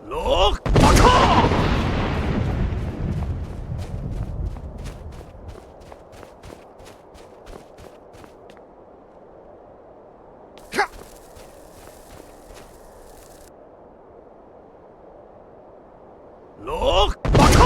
Look! Attack! Look! Attack!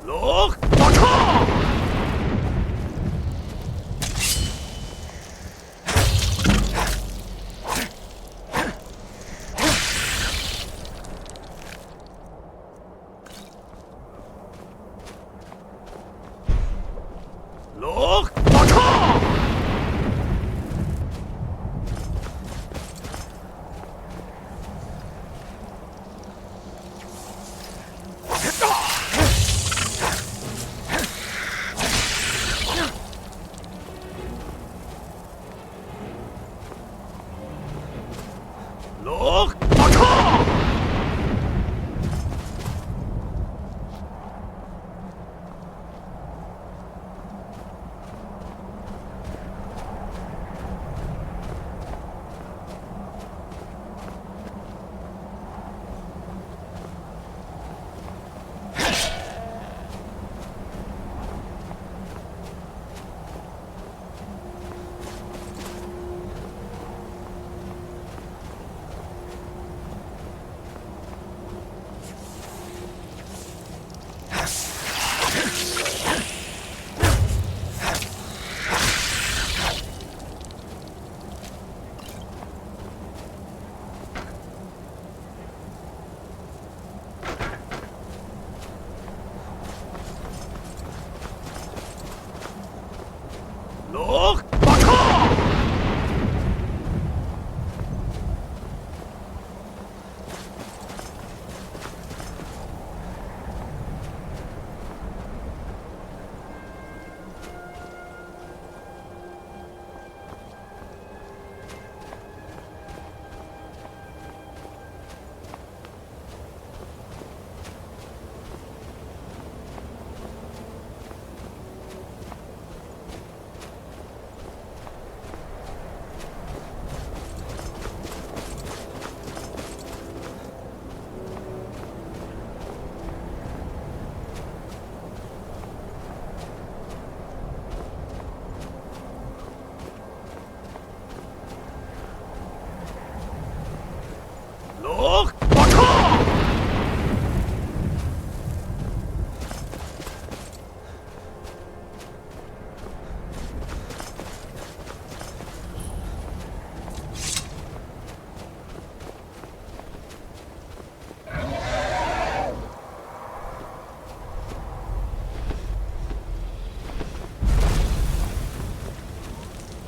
Look! Attack! Look! Attack! Look! Attack! Look! Attack! Look! Attack!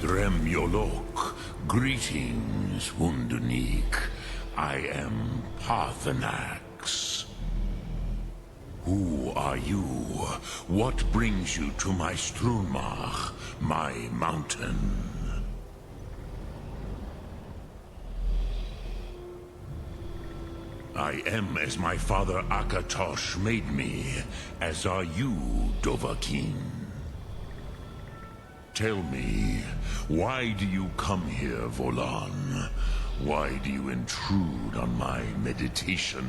Dremyolok, greetings, Wunderneek. I am Paarthurnax. Who are you? What brings you to my Strunmach, my mountain? I am as my father Akatosh made me, as are you, Dovahkiin. Tell me, why do you come here, Volan? Why do you intrude on my meditation?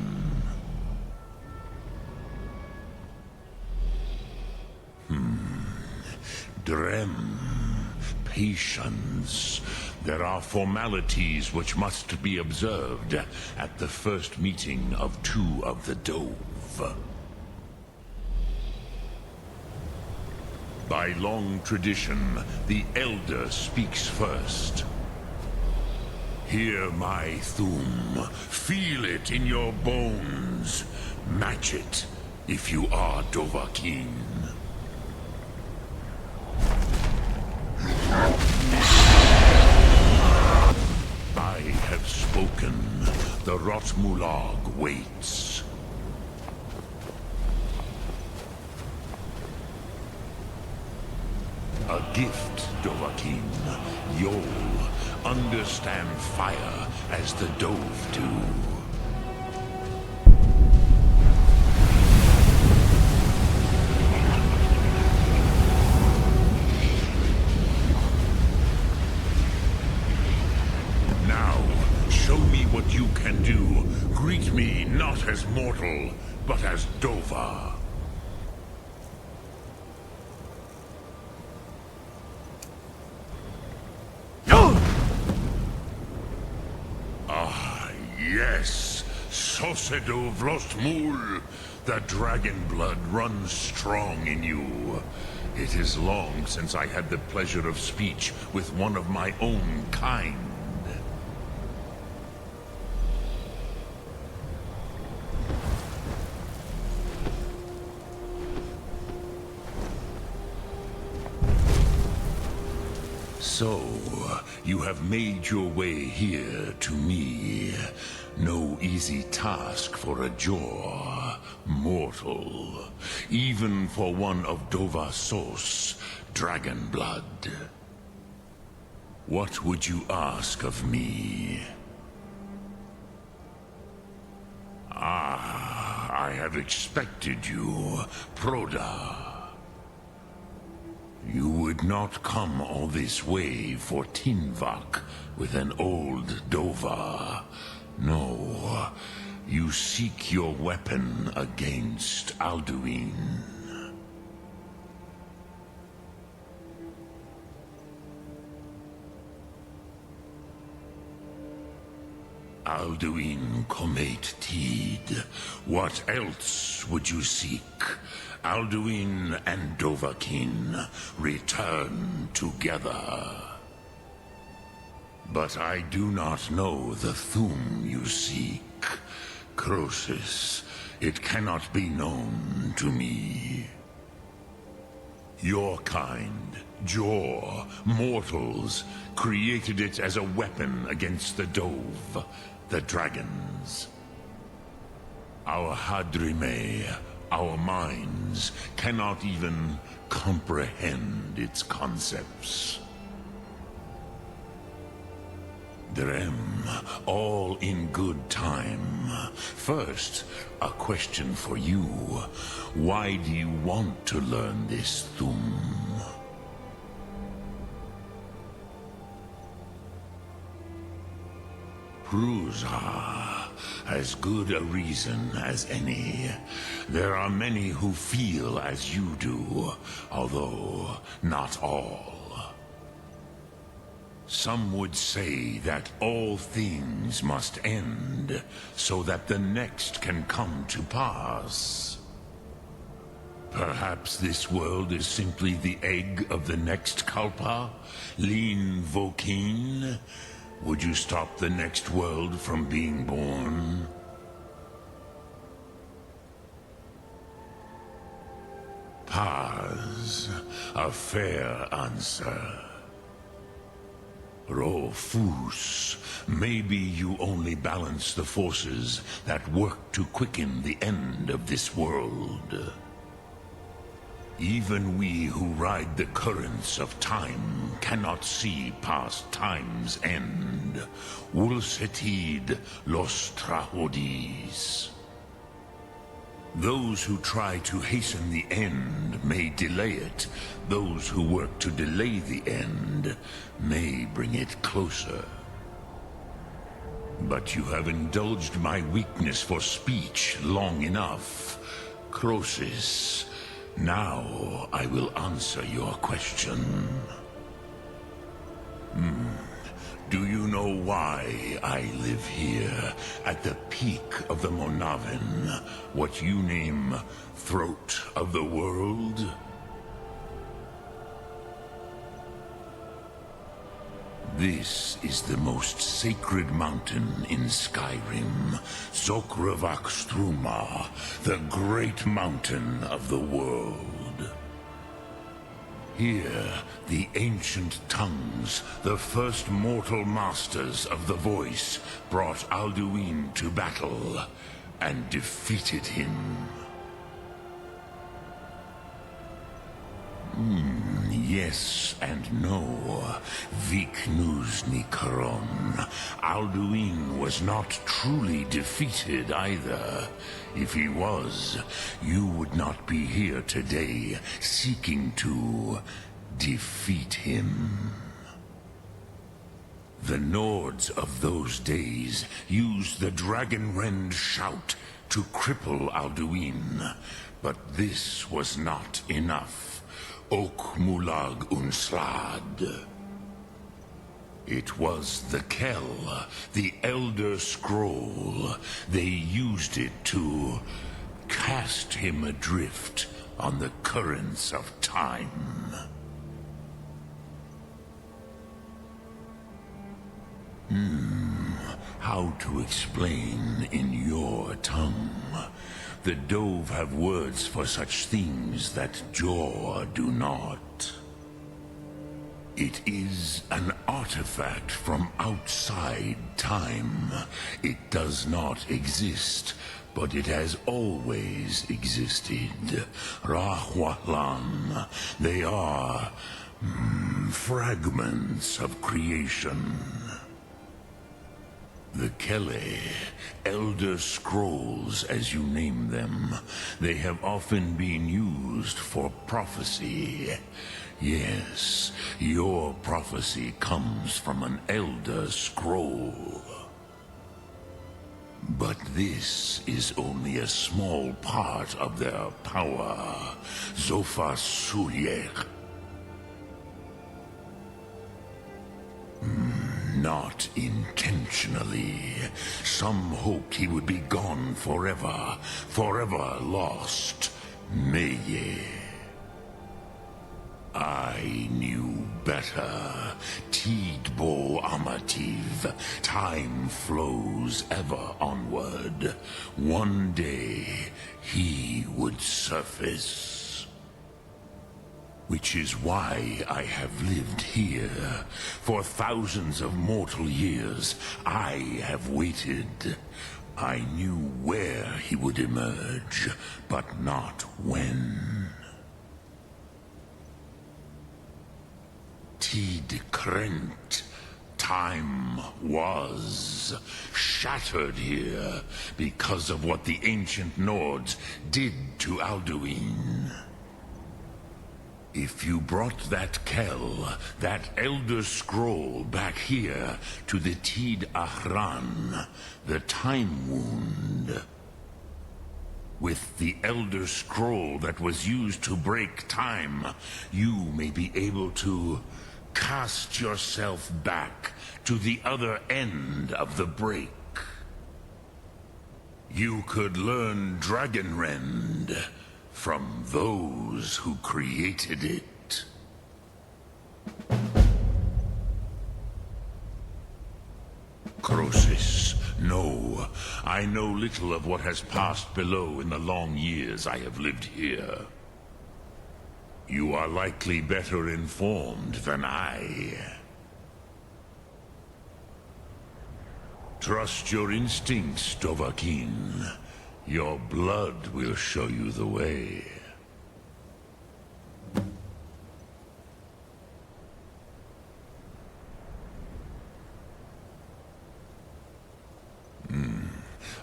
Drem, patience. There are formalities which must be observed at the first meeting of two of the Dove. By long tradition, the Elder speaks first. Hear my Thum. Feel it in your bones. Match it, if you are Dovahkiin. I have spoken. The Rotmulag waits. A gift, Dovahkiin. You'll understand fire as the Dove do. Now, show me what you can do. Greet me not as mortal, but as Dova. Yes, Sosedo Vlostmul. The dragon blood runs strong in you. It is long since I had the pleasure of speech with one of my own kind. So, you have made your way here to me. No easy task for a jaw, mortal. Even for one of Dovahsos, dragon blood. What would you ask of me? Ah, I have expected you, Proda. You would not come all this way for Tinvak with an old Dova. No, you seek your weapon against Alduin. Alduin Comate Tid. What else would you seek? Alduin and Dovahkiin return together. But I do not know the Thum you seek. Croesus, it cannot be known to me. Your kind, Jor, mortals, created it as a weapon against the Dove, the dragons. Our Hadrime, our minds, cannot even comprehend its concepts. Drem, all in good time. First, a question for you. Why do you want to learn this Thum? Prusa, as good a reason as any. There are many who feel as you do, although not all. Some would say that all things must end, so that the next can come to pass. Perhaps this world is simply the egg of the next Kalpa? Lean Vokeen? Would you stop the next world from being born? Paz, a fair answer. Rofus, maybe you only balance the forces that work to quicken the end of this world. Even we who ride the currents of time cannot see past time's end. Wulsetid los trahodis. Those who try to hasten the end may delay it. Those who work to delay the end may bring it closer. But you have indulged my weakness for speech long enough. Croesus, now I will answer your question. Do you know why I live here, at the peak of the Monavin, what you name Throat of the World? This is the most sacred mountain in Skyrim, Zokravak Struma, the great mountain of the world. Here, the ancient tongues, the first mortal masters of the voice, brought Alduin to battle and defeated him. Yes and no. Vik Nuzny Karon. Alduin was not truly defeated either. If he was, you would not be here today seeking to defeat him. The Nords of those days used the Dragonrend shout to cripple Alduin, but this was not enough. Ok Mulag Unslad. It was the Kell, the Elder Scroll. They used it to cast him adrift on the currents of time. How to explain in your tongue? The Dove have words for such things that Jor do not. It is an artifact from outside time. It does not exist, but it has always existed. Rahwalan. They are fragments of creation. The Kele, Elder Scrolls as you name them, they have often been used for prophecy. Yes, your prophecy comes from an Elder Scroll. But this is only a small part of their power. Zofa Suyek. Not intentionally. Some hoped he would be gone forever, forever lost. Meye. I knew better. Tidbo Amativ. Time flows ever onward. One day, he would surface. Which is why I have lived here. For thousands of mortal years, I have waited. I knew where he would emerge, but not when. Tid Krent. Time was shattered here because of what the ancient Nords did to Alduin. If you brought that Kell, that Elder Scroll back here to the Tid Ahran, the Time Wound, with the Elder Scroll that was used to break time, you may be able to cast yourself back to the other end of the break. You could learn Dragonrend from those who created it. Crosis, no. I know little of what has passed below in the long years I have lived here. You are likely better informed than I. Trust your instincts, Dovahkiin. Your blood will show you the way.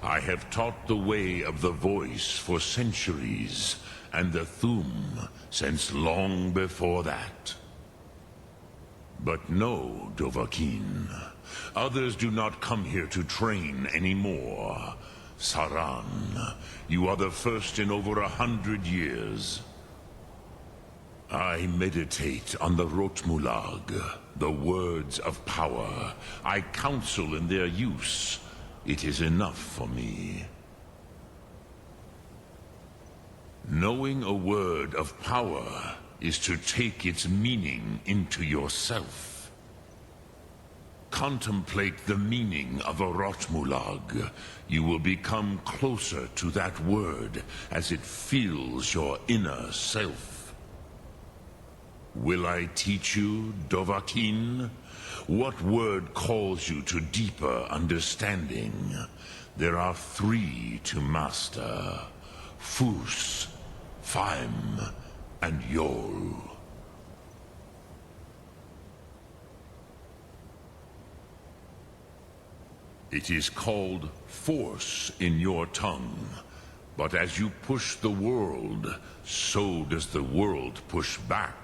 I have taught the way of the voice for centuries, and the Thum since long before that. But no, Dovahkiin. Others do not come here to train anymore. Saran, you are the first in over 100 years. I meditate on the Rotmulag, the words of power. I counsel in their use. It is enough for me. Knowing a word of power is to take its meaning into yourself. Contemplate the meaning of a Rotmulag. You will become closer to that word as it fills your inner self. Will I teach you, Dovahkiin? What word calls you to deeper understanding? There are 3 to master. Fus, Faim, and Yol. It is called force in your tongue. But as you push the world, so does the world push back.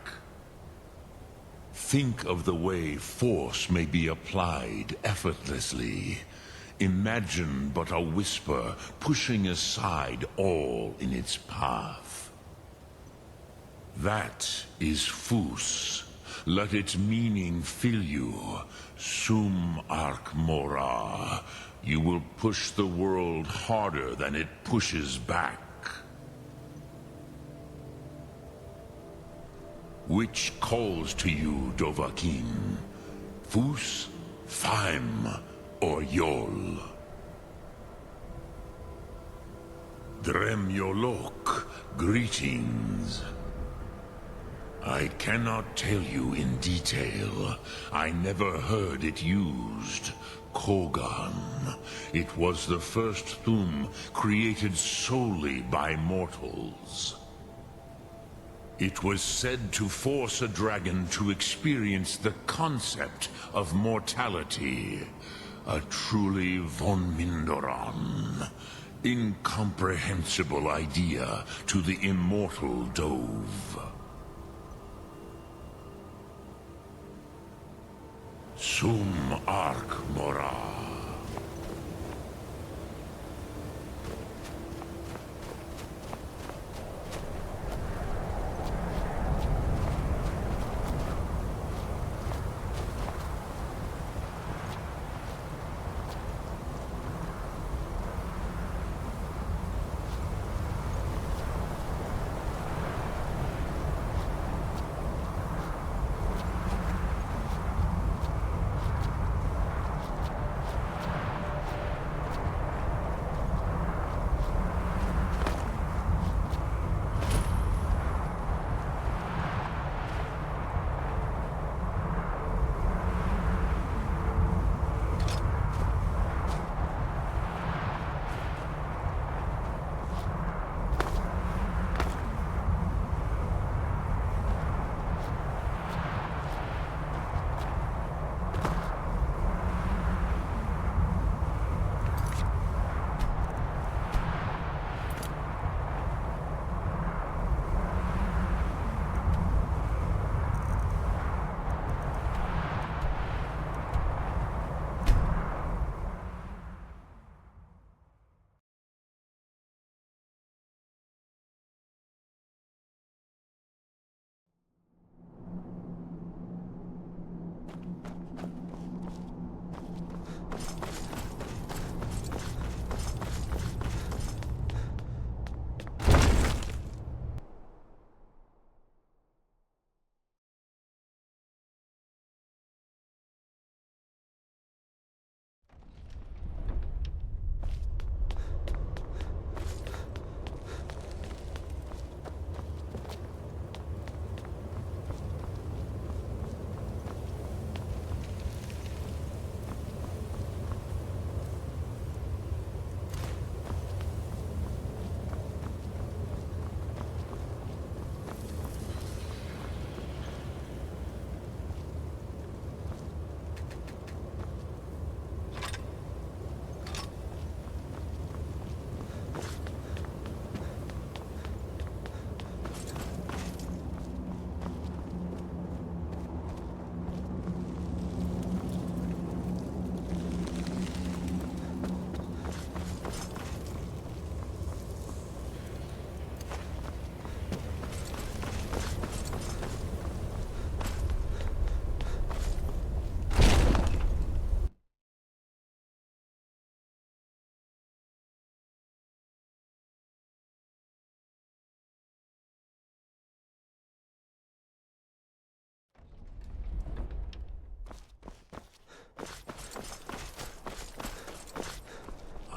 Think of the way force may be applied effortlessly. Imagine but a whisper pushing aside all in its path. That is Fus. Let its meaning fill you. Sum arc mora. You will push the world harder than it pushes back. Which calls to you, Dovahkiin? Fus, Faim, or Yol? Dremyolok, greetings. I cannot tell you in detail. I never heard it used. Kogan. It was the first Thum created solely by mortals. It was said to force a dragon to experience the concept of mortality. A truly von Mindoran. Incomprehensible idea to the immortal Dove. Sum arc mora.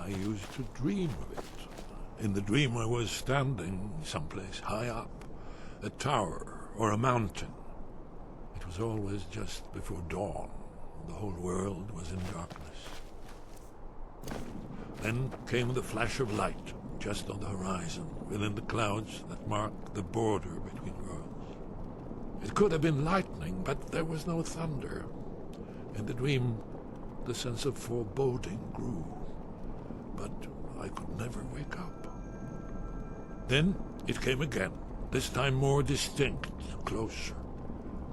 I used to dream of it. In the dream I was standing someplace high up, a tower or a mountain. It was always just before dawn. The whole world was in darkness. Then came the flash of light, just on the horizon, within the clouds that marked the border between worlds. It could have been lightning, but there was no thunder. In the dream, the sense of foreboding grew. But I could never wake up. Then it came again, this time more distinct, closer.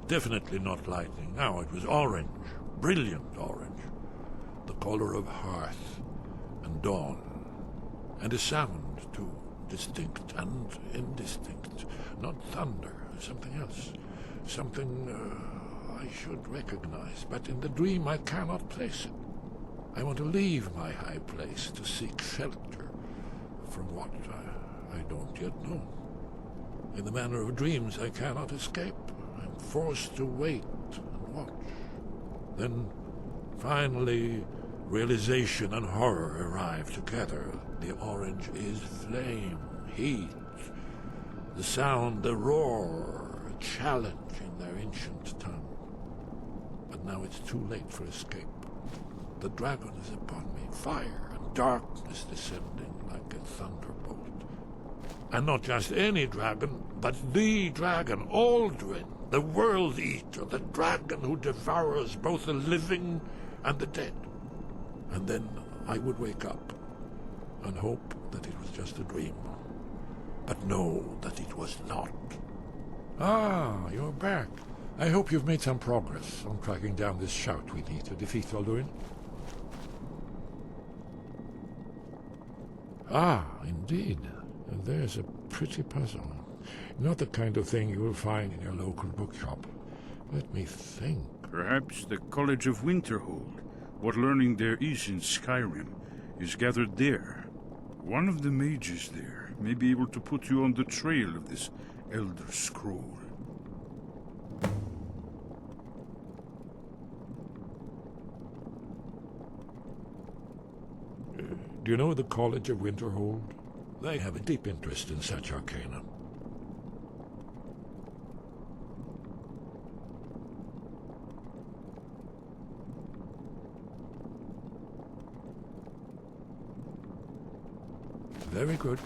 Definitely not lightning. Now it was orange, brilliant orange. The color of hearth and dawn. And a sound, too, distinct and indistinct. Not thunder, something else. Something I should recognize, but in the dream I cannot place it. I want to leave my high place to seek shelter from what I don't yet know. In the manner of dreams, I cannot escape. I'm forced to wait and watch. Then, finally, realization and horror arrive together. The orange is flame, heat, the sound, the roar, a challenge in their ancient tongue. But now it's too late for escape. The dragon is upon me, fire and darkness descending like a thunderbolt. And not just any dragon, but the dragon, Aldrin, the World Eater, the dragon who devours both the living and the dead. And then I would wake up and hope that it was just a dream, but know that it was not. Ah, you're back. I hope you've made some progress on tracking down this shout we need to defeat Alduin. Ah, indeed. And there's a pretty puzzle. Not the kind of thing you will find in your local bookshop. Let me think. Perhaps the College of Winterhold, what learning there is in Skyrim, is gathered there. One of the mages there may be able to put you on the trail of this Elder Scroll. Do you know the College of Winterhold? They have a deep interest in such arcana. Very good.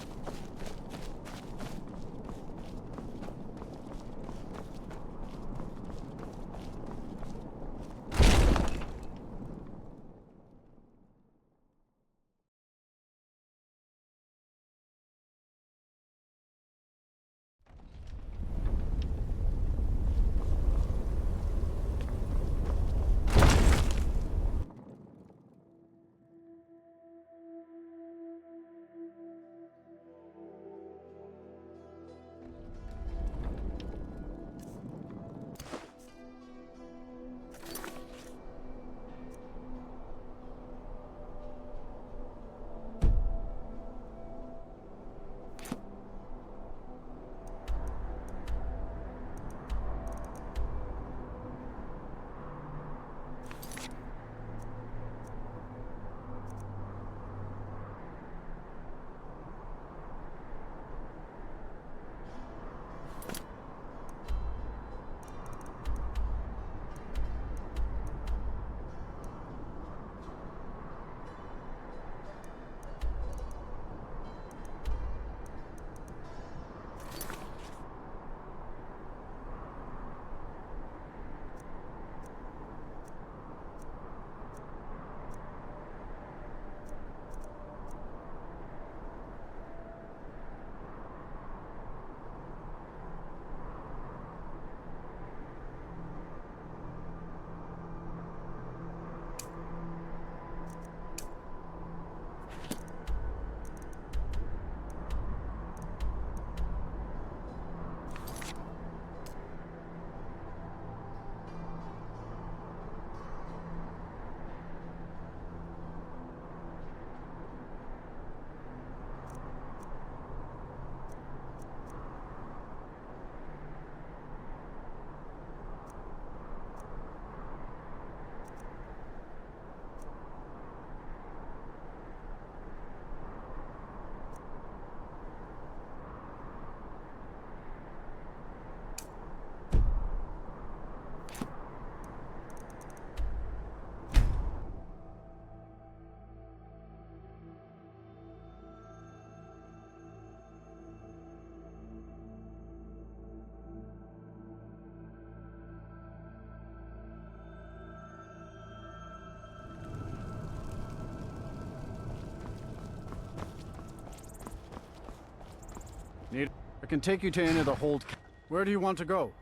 can take you to any of the hold. Where do you want to go?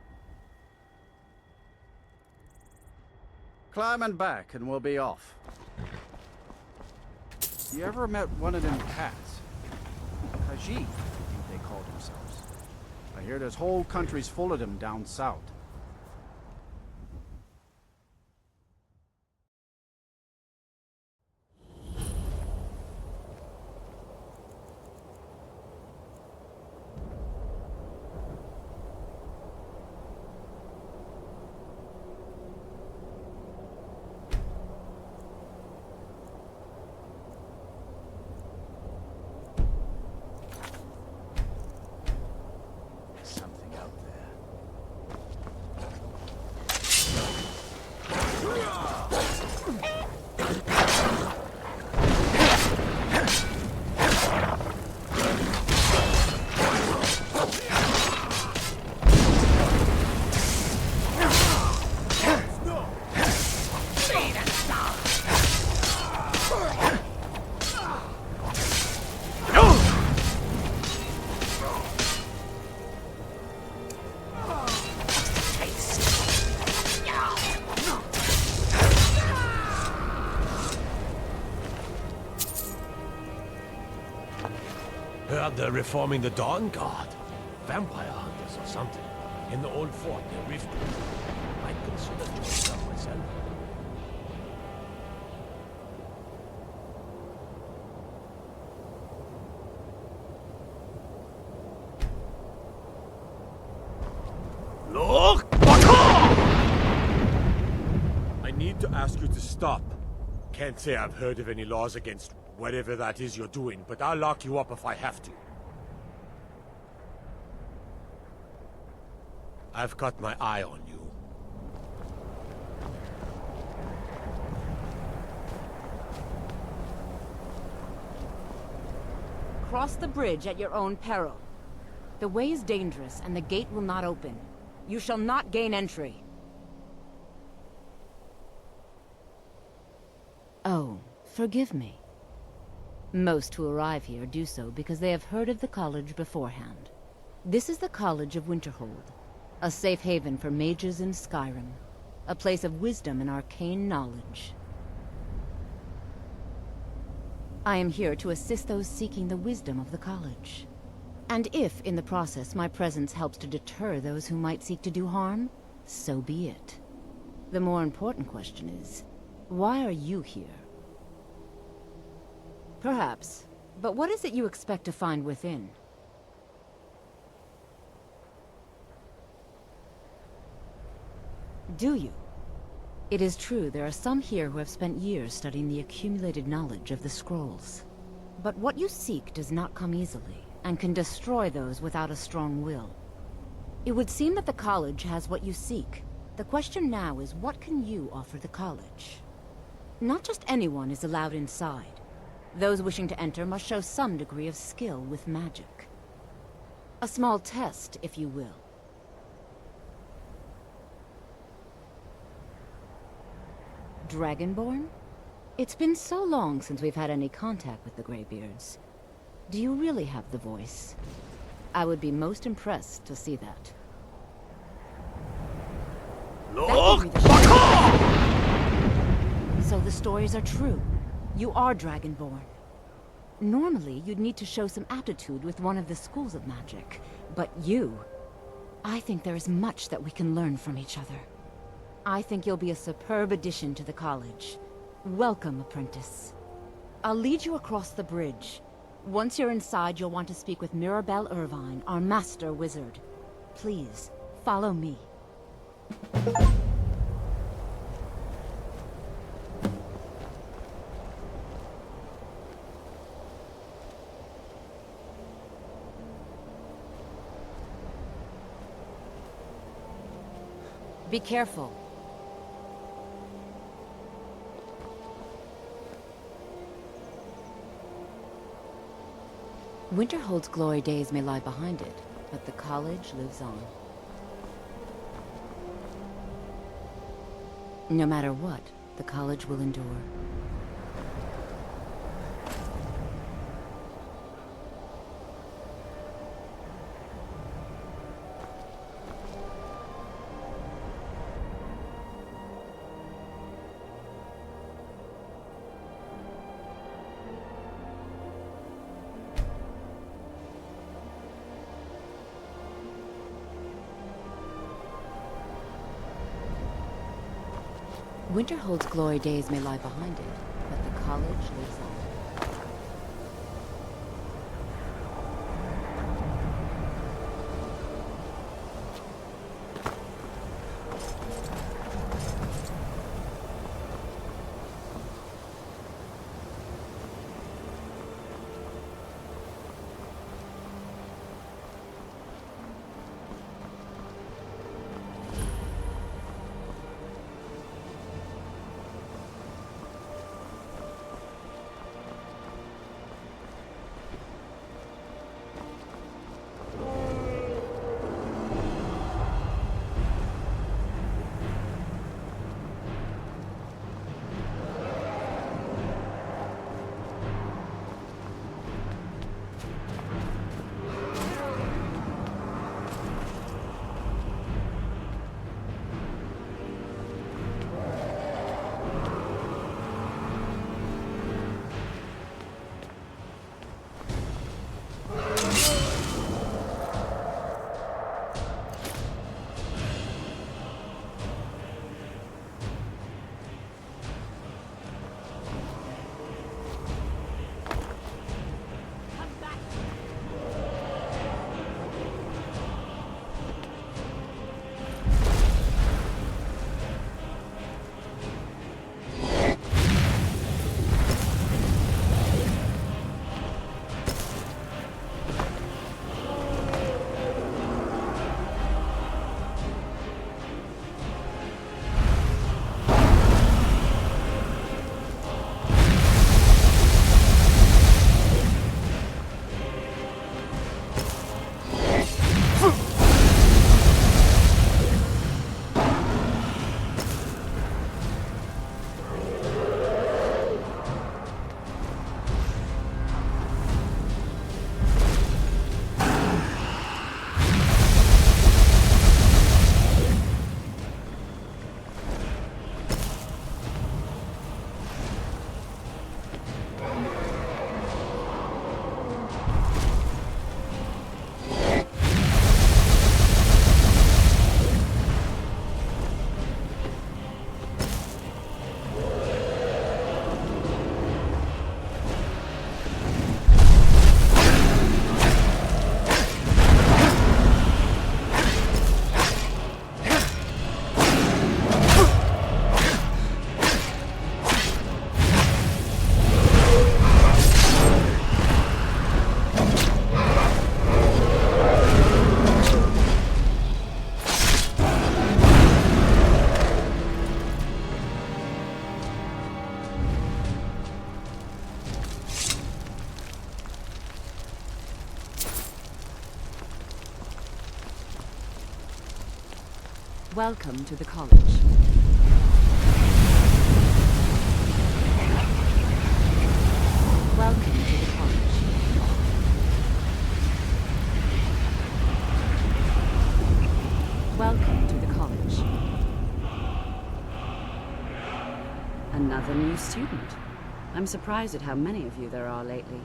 Climb and back, and we'll be off. You ever met one of them cats? Khajiit, I think they call themselves. I hear there's whole countries full of them down south. Something out there. Heard they're reforming the Dawn Guard. Vampire hunters or something. In the old fort near Riftwood. Might consider joining up myself. Look! I need to ask you to stop. Can't say I've heard of any laws against whatever that is you're doing, but I'll lock you up if I have to. I've got my eye on you. Cross the bridge at your own peril. The way is dangerous, and the gate will not open. You shall not gain entry. Oh, forgive me. Most who arrive here do so because they have heard of the college beforehand. This is the College of Winterhold, a safe haven for mages in Skyrim, a place of wisdom and arcane knowledge. I am here to assist those seeking the wisdom of the college. And if, in the process, my presence helps to deter those who might seek to do harm, so be it. The more important question is, why are you here? Perhaps, but what is it you expect to find within? Do you? It is true there are some here who have spent years studying the accumulated knowledge of the scrolls. But what you seek does not come easily, and can destroy those without a strong will. It would seem that the college has what you seek. The question now is, what can you offer the college? Not just anyone is allowed inside. Those wishing to enter must show some degree of skill with magic. A small test, if you will. Dragonborn? It's been so long since we've had any contact with the Greybeards. Do you really have the voice? I would be most impressed to see that. Look! So the stories are true. You are Dragonborn. Normally, you'd need to show some aptitude with one of the schools of magic. But you... I think there is much that we can learn from each other. I think you'll be a superb addition to the college. Welcome, apprentice. I'll lead you across the bridge. Once you're inside, you'll want to speak with Mirabelle Irvine, our master wizard. Please, follow me. Be careful. Winterhold's glory days may lie behind it, but the college lives on. No matter what, the college will endure. Winterhold's glory days may lie behind it, but the college lives on. Welcome to the college. Welcome to the college. Welcome to the college. Another new student. I'm surprised at how many of you there are lately.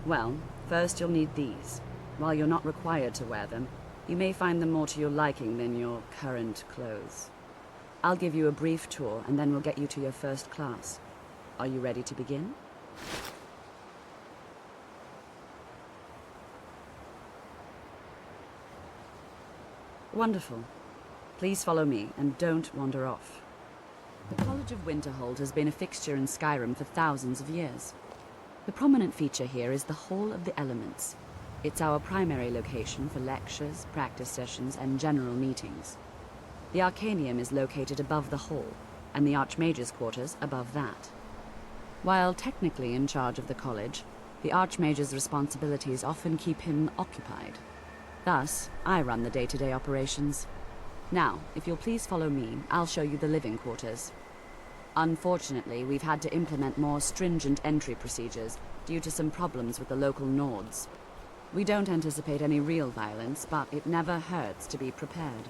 Well, first you'll need these. While you're not required to wear them, you may find them more to your liking than your current clothes. I'll give you a brief tour, and then we'll get you to your first class. Are you ready to begin? Wonderful. Please follow me, and don't wander off. The College of Winterhold has been a fixture in Skyrim for thousands of years. The prominent feature here is the Hall of the Elements. It's our primary location for lectures, practice sessions, and general meetings. The Arcanium is located above the hall, and the Archmage's quarters above that. While technically in charge of the college, the Archmage's responsibilities often keep him occupied. Thus, I run the day-to-day operations. Now, if you'll please follow me, I'll show you the living quarters. Unfortunately, we've had to implement more stringent entry procedures due to some problems with the local Nords. We don't anticipate any real violence, but it never hurts to be prepared.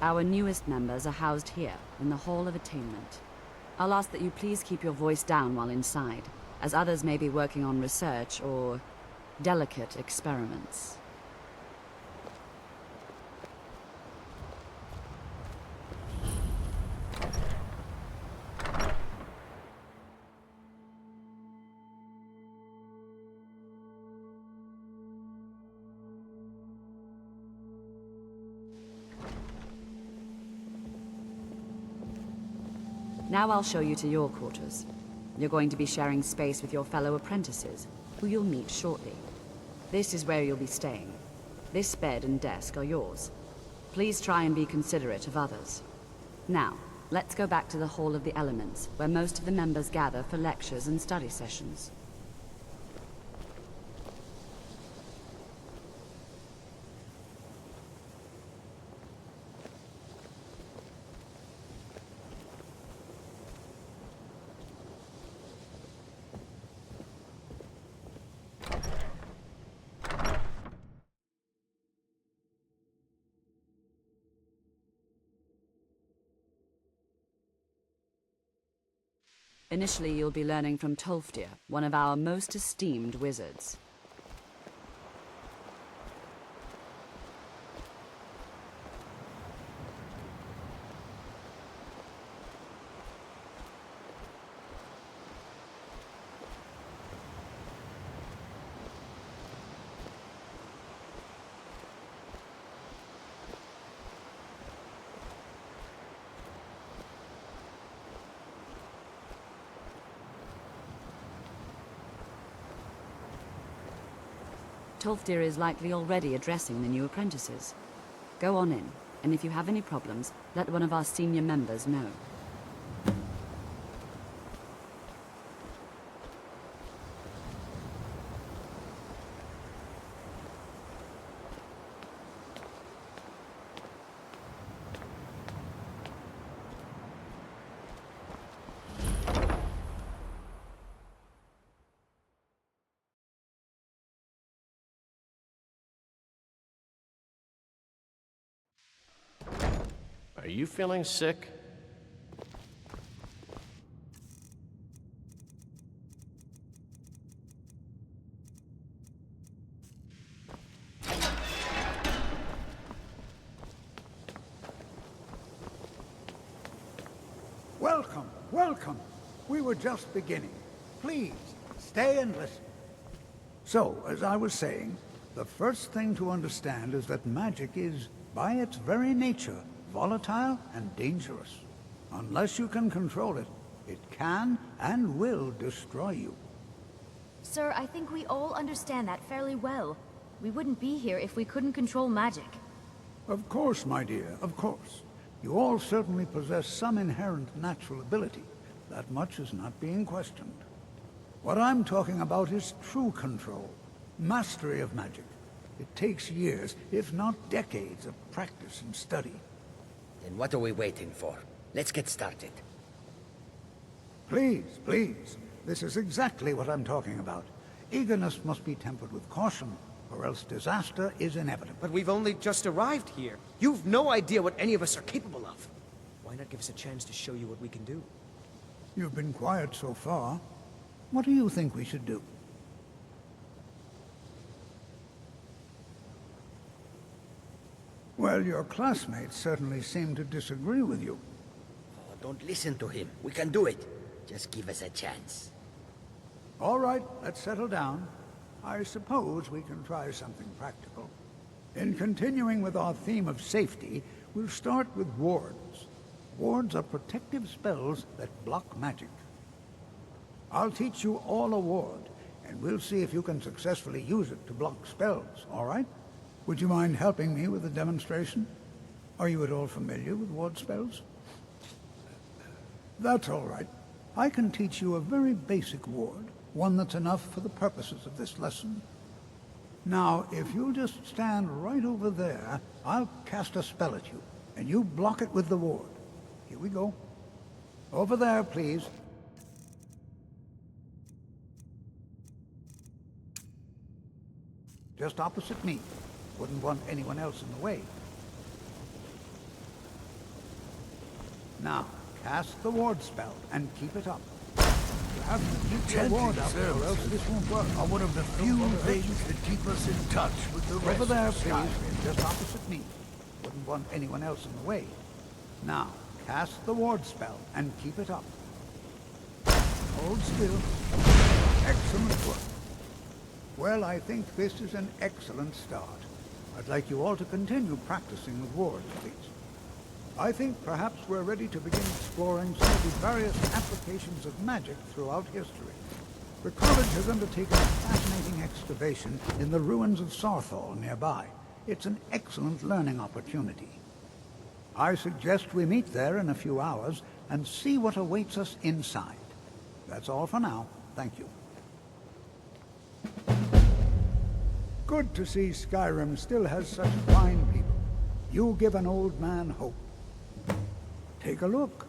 Our newest members are housed here, in the Hall of Attainment. I'll ask that you please keep your voice down while inside, as others may be working on research or delicate experiments. Now I'll show you to your quarters. You're going to be sharing space with your fellow apprentices, who you'll meet shortly. This is where you'll be staying. This bed and desk are yours. Please try and be considerate of others. Now, let's go back to the Hall of the Elements, where most of the members gather for lectures and study sessions. Initially, you'll be learning from Tolfdir, one of our most esteemed wizards. Tolfdir is likely already addressing the new apprentices. Go on in, and if you have any problems, let one of our senior members know. Are you feeling sick? Welcome, welcome. We were just beginning. Please, stay and listen. So, as I was saying, the first thing to understand is that magic is, by its very nature, volatile and dangerous. Unless you can control it, it can and will destroy you. Sir, I think we all understand that fairly well. We wouldn't be here if we couldn't control magic. Of course, my dear, of course. You all certainly possess some inherent natural ability. That much is not being questioned. What I'm talking about is true control, mastery of magic. It takes years, if not decades, of practice and study. Then what are we waiting for? Let's get started. Please, please. This is exactly what I'm talking about. Eagerness must be tempered with caution, or else disaster is inevitable. But we've only just arrived here. You've no idea what any of us are capable of. Why not give us a chance to show you what we can do? You've been quiet so far. What do you think we should do? Well, your classmates certainly seem to disagree with you. Oh, don't listen to him. We can do it. Just give us a chance. All right, let's settle down. I suppose we can try something practical. In continuing with our theme of safety, we'll start with wards. Wards are protective spells that block magic. I'll teach you all a ward, and we'll see if you can successfully use it to block spells, all right? Would you mind helping me with the demonstration? Are you at all familiar with ward spells? That's all right. I can teach you a very basic ward, one that's enough for the purposes of this lesson. Now, if you'll just stand right over there, I'll cast a spell at you, and you block it with the ward. Here we go. Over there, please. Just opposite me. Wouldn't want anyone else in the way. Now, cast the ward spell and keep it up. You have to keep your ward up, or else this won't work. Are one of the few things that keep us in touch with the rest Over there, of Skyrim. please, just opposite me. Wouldn't want anyone else in the way. Now, cast the ward spell and keep it up. Hold still. Excellent work. Well, I think this is an excellent start. I'd like you all to continue practicing with wards, please. I think perhaps we're ready to begin exploring some of the various applications of magic throughout history. The college has undertaken a fascinating excavation in the ruins of Sarthal nearby. It's an excellent learning opportunity. I suggest we meet there in a few hours and see what awaits us inside. That's all for now. Thank you. Good to see Skyrim still has such fine people. You give an old man hope. Take a look.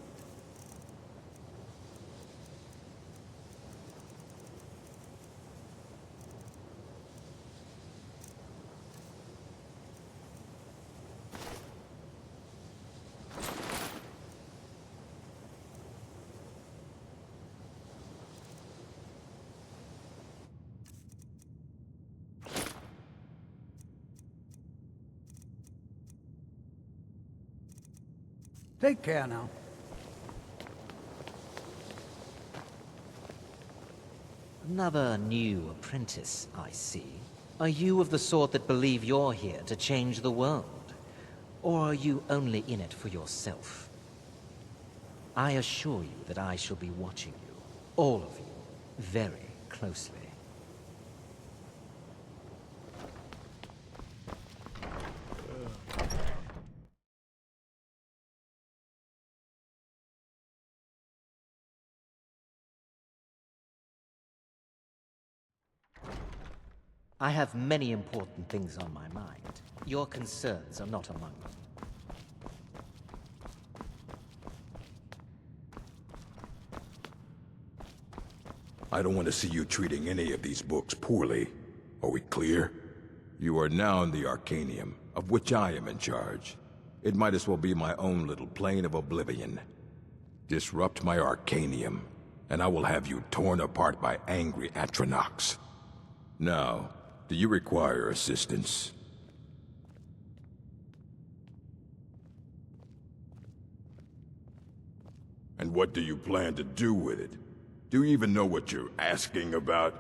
Take care now. Another new apprentice, I see. Are you of the sort that believe you're here to change the world? Or are you only in it for yourself? I assure you that I shall be watching you, all of you, very closely. I have many important things on my mind. Your concerns are not among them. I don't want to see you treating any of these books poorly. Are we clear? You are now in the Arcanium, of which I am in charge. It might as well be my own little plane of oblivion. Disrupt my Arcanium, and I will have you torn apart by angry Paarthurnax. Now, do you require assistance? And what do you plan to do with it? Do you even know what you're asking about?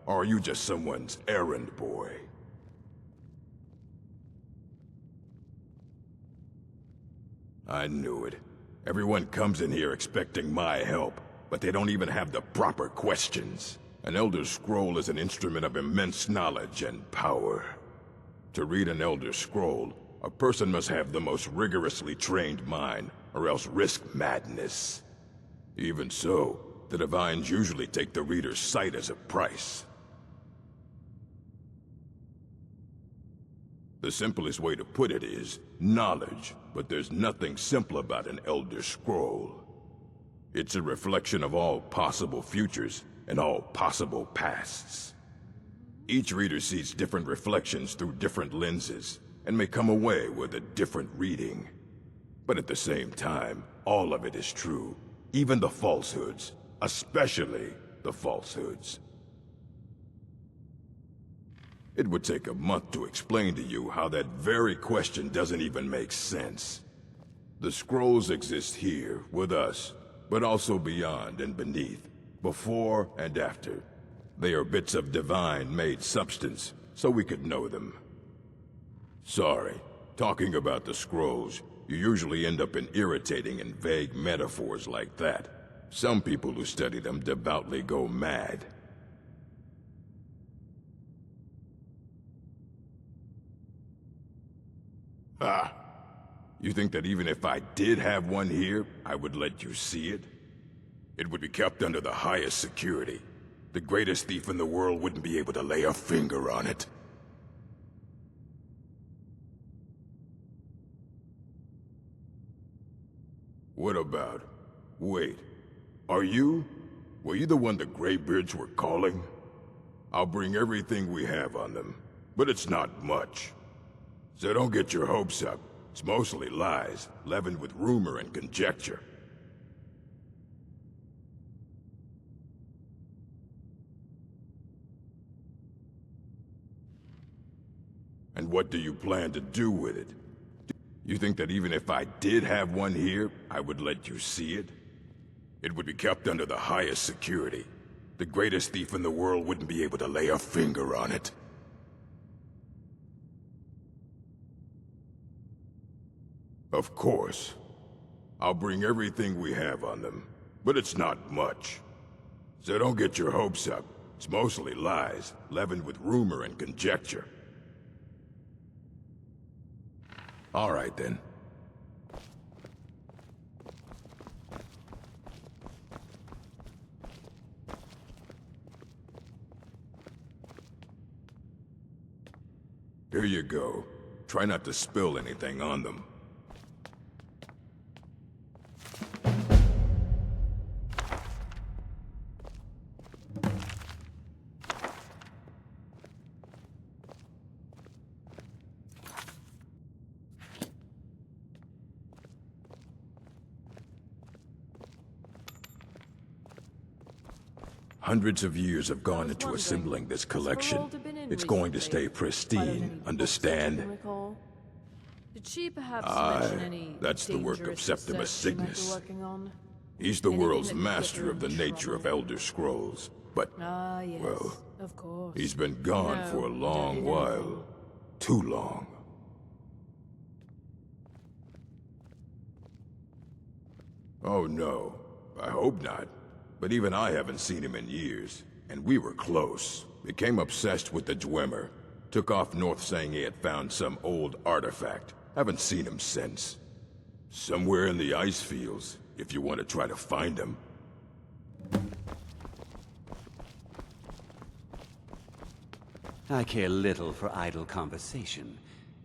Or are you just someone's errand boy? I knew it. Everyone comes in here expecting my help, but they don't even have the proper questions. An Elder Scroll is an instrument of immense knowledge and power. To read an Elder Scroll, a person must have the most rigorously trained mind, or else risk madness. Even so, the Divines usually take the reader's sight as a price. The simplest way to put it is knowledge, but there's nothing simple about an Elder Scroll. It's a reflection of all possible futures and all possible pasts. Each reader sees different reflections through different lenses, and may come away with a different reading. But at the same time, all of it is true, even the falsehoods, especially the falsehoods. It would take a month to explain to you how that very question doesn't even make sense. The scrolls exist here, with us, but also beyond and beneath. Before and after. They are bits of divine-made substance, so we could know them. Sorry, talking about the scrolls, you usually end up in irritating and vague metaphors like that. Some people who study them devoutly go mad. Ah! You think that even if I did have one here, I would let you see it? It would be kept under the highest security. The greatest thief in the world wouldn't be able to lay a finger on it. What about... Wait. Are you? Were you the one the Greybeards were calling? I'll bring everything we have on them, but it's not much. So don't get your hopes up. It's mostly lies, leavened with rumor and conjecture. And what do you plan to do with it? You think that even if I did have one here, I would let you see it? It would be kept under the highest security. The greatest thief in the world wouldn't be able to lay a finger on it. Of course. I'll bring everything we have on them, but it's not much. So don't get your hopes up. It's mostly lies, leavened with rumor and conjecture. All right, then. Here you go. Try not to spill anything on them. Hundreds of years have gone into assembling this collection. It's going to stay pristine, understand? Did she perhaps mention any That's the work of dangerous Septimus research she might be Cygnus. working on? He's the Anything world's that could get master her of the in nature of trouble? Elder Scrolls. But, Ah, yes. well, Of course. he's been gone No, for a we don't long need while. anything. Too long. Oh no, I hope not. But even I haven't seen him in years. And we were close. Became obsessed with the Dwemer. Took off north saying he had found some old artifact. Haven't seen him since. Somewhere in the ice fields, if you want to try to find him. I care little for idle conversation,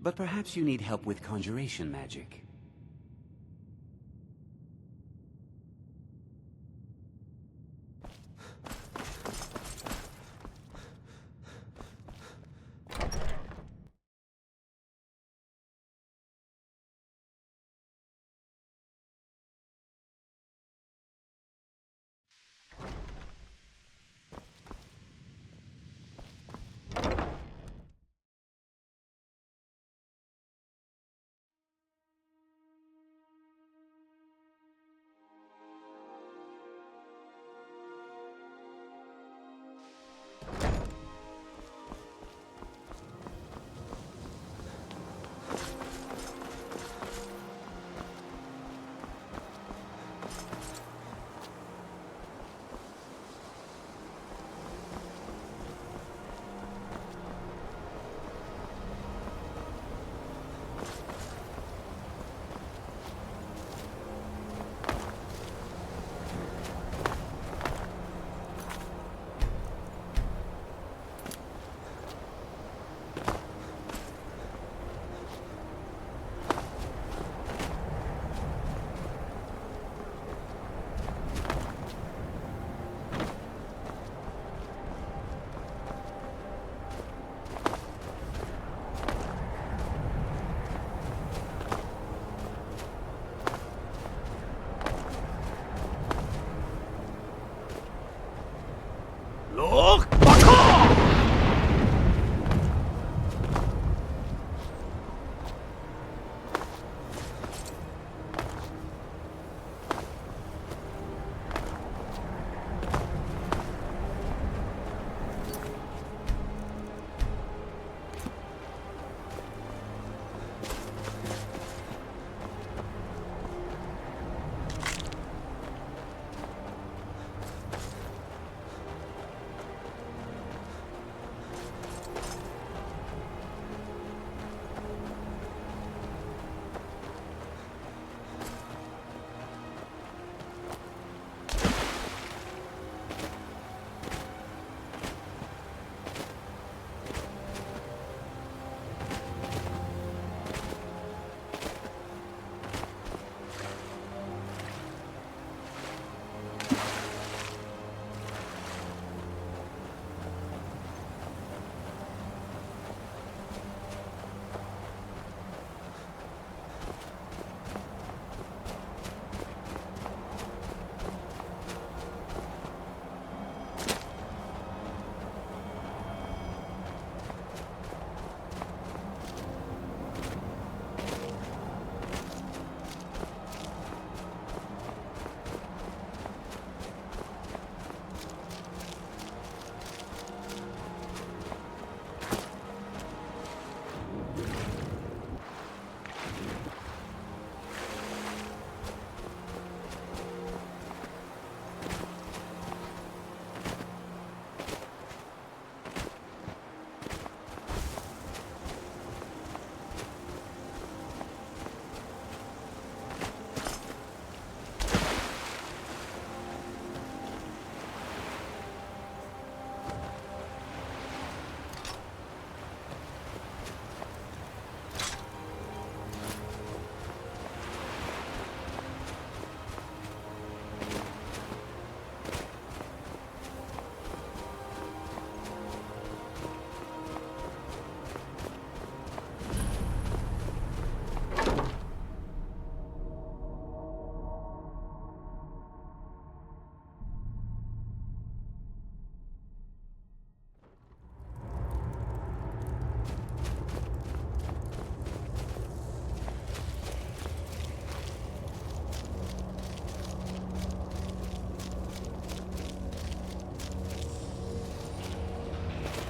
but perhaps you need help with conjuration magic.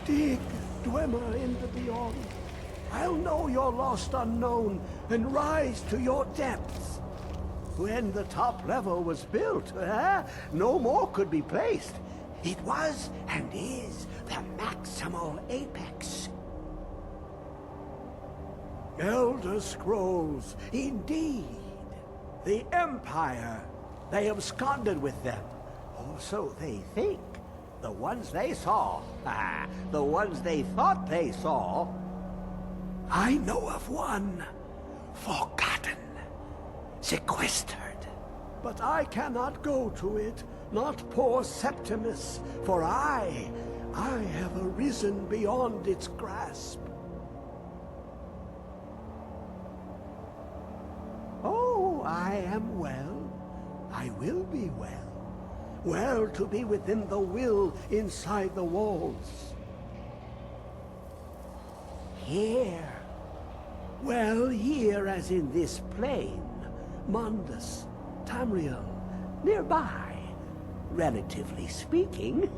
Dig, Dwemer, in the beyond. I'll know your lost unknown and rise to your depths. When the top level was built, no more could be placed. It was and is the maximal apex. Elder Scrolls, indeed. The Empire. They absconded with them. Or so they think. The ones they saw. The ones they thought they saw. I know of one. Forgotten. Sequestered. But I cannot go to it. Not poor Septimus. For I have arisen beyond its grasp. Oh, I am well. I will be well. Well to be within the will inside the walls. Here. Well, here as in this plain. Mundus, Tamriel, nearby, relatively speaking.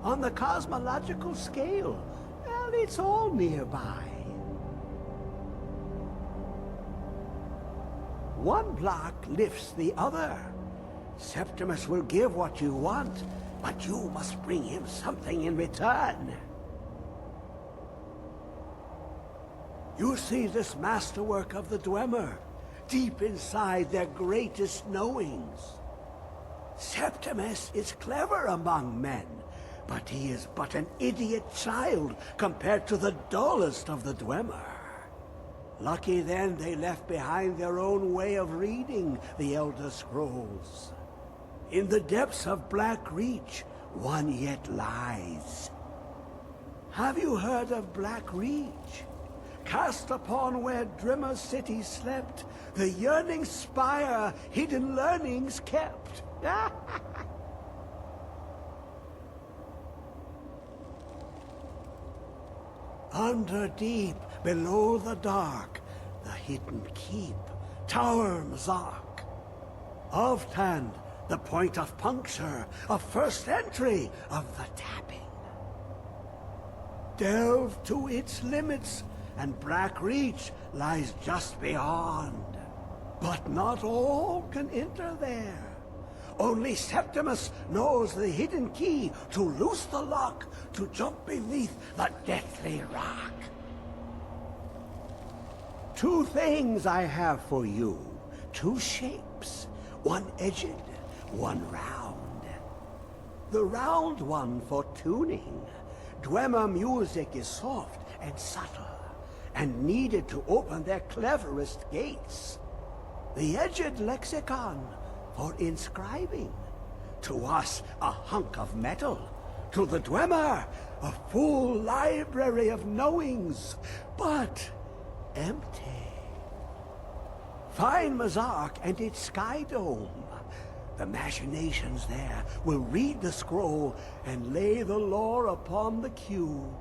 On the cosmological scale, well, it's all nearby. One block lifts the other. Septimus will give what you want, but you must bring him something in return. You see this masterwork of the Dwemer, deep inside their greatest knowings. Septimus is clever among men, but he is but an idiot child compared to the dullest of the Dwemer. Lucky then they left behind their own way of reading the Elder Scrolls. In the depths of Black Reach, one yet lies. Have you heard of Black Reach? Cast upon where Drimmer City slept, the yearning spire hidden learnings kept. Under deep, below the dark, the hidden keep, Tower Mazark. Oftand, the point of puncture, of first entry, of the tapping. Delve to its limits, and Black Reach lies just beyond. But not all can enter there. Only Septimus knows the hidden key to loose the lock, to jump beneath the deathly rock. Two things I have for you. Two shapes. One edged, one round. The round one for tuning. Dwemer music is soft and subtle, and needed to open their cleverest gates. The edged lexicon for inscribing. To us, a hunk of metal. To the Dwemer, a full library of knowings, but empty. Find Mazark and its sky dome. The machinations there will read the scroll and lay the lore upon the cube.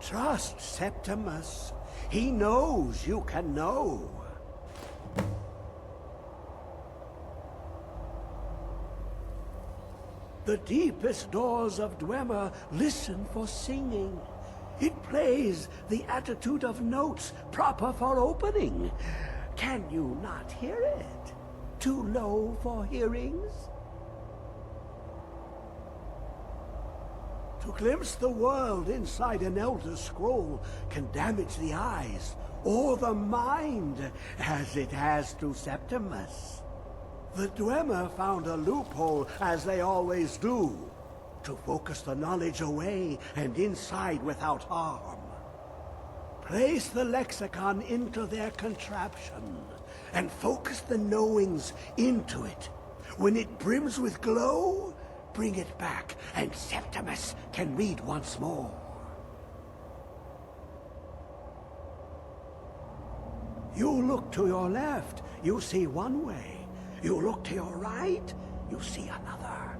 Trust Septimus. He knows you can know. The deepest doors of Dwemer listen for singing. It plays the attitude of notes proper for opening. Can you not hear it? Too low for hearings? To glimpse the world inside an Elder Scroll can damage the eyes or the mind, as it has to Septimus. The Dwemer found a loophole, as they always do, to focus the knowledge away and inside without harm. Place the lexicon into their contraption, and focus the knowings into it. When it brims with glow, bring it back, and Septimus can read once more. You look to your left, you see one way. You look to your right, you see another.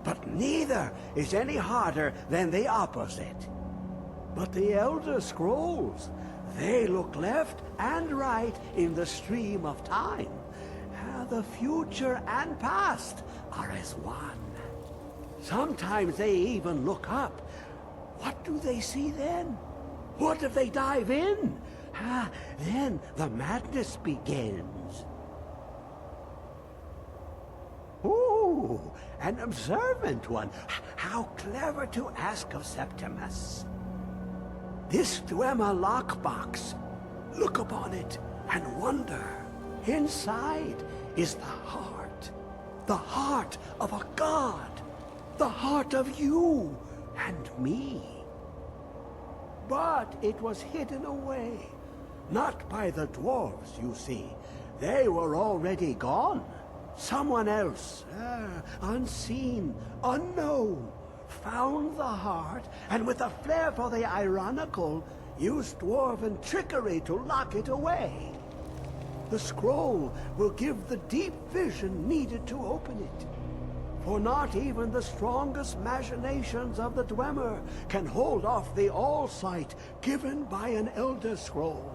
But neither is any harder than the opposite. But the Elder Scrolls, they look left and right in the stream of time. The future and past are as one. Sometimes they even look up. What do they see then? What if they dive in? Then the madness begins. Ooh, an observant one. How clever to ask of Septimus. This Dwemer lockbox. Look upon it and wonder. Inside is the heart. The heart of a god. The heart of you and me. But it was hidden away. Not by the dwarves, you see. They were already gone. Someone else, unseen, unknown, found the heart, and with a flair for the ironical, used dwarven trickery to lock it away. The scroll will give the deep vision needed to open it. For not even the strongest machinations of the Dwemer can hold off the all-sight given by an Elder Scroll.